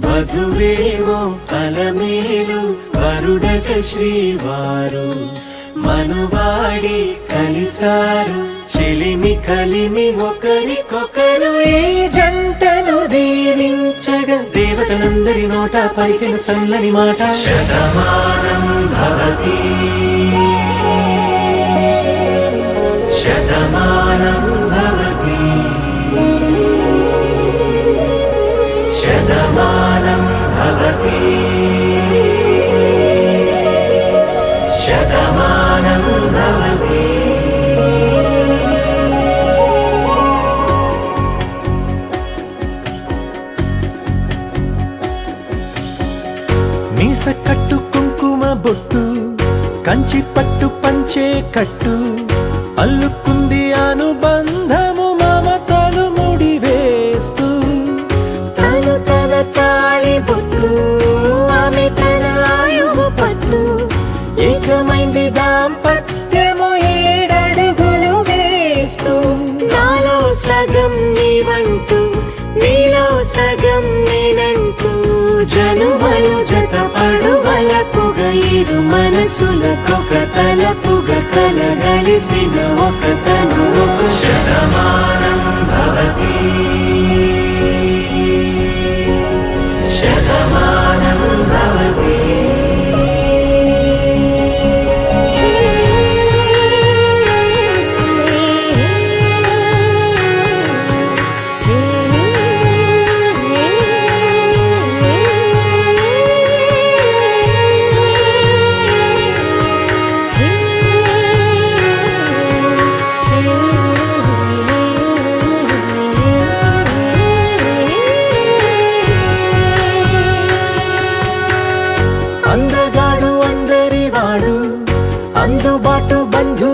వధువేవో అలమేలు వరుడట శ్రీవారు మనువాడి కలిసారు చెలిమి కలిమి ఒకరికొకరు ఈ జంటను దీవించగా దేవతలందరి నోట పలికిన చల్లని మాట శతమానం భవతి శతమానం భవతి శతమానం భవతి శతమానం భవతి. మీస కట్టు కుంకుమ బొట్టు కంచి పట్టు పంచే కట్టు అల్లుకుంది అనుబంధము మమతలు ముడి వేస్తూ తను తన తాళి బొట్టు ఆమె తన ఆయువు పట్టు ఏకమైంది దాంపత్యము 7 అడుగులు వేస్తూ నాలో సగం నీవంటూ నీలో సగం నేనంటూ జనుమలు జత పడువలపుగ ఇరు మనసులకొక తలపుగ కలగలిసిన ఒక తను ఒక శతమానం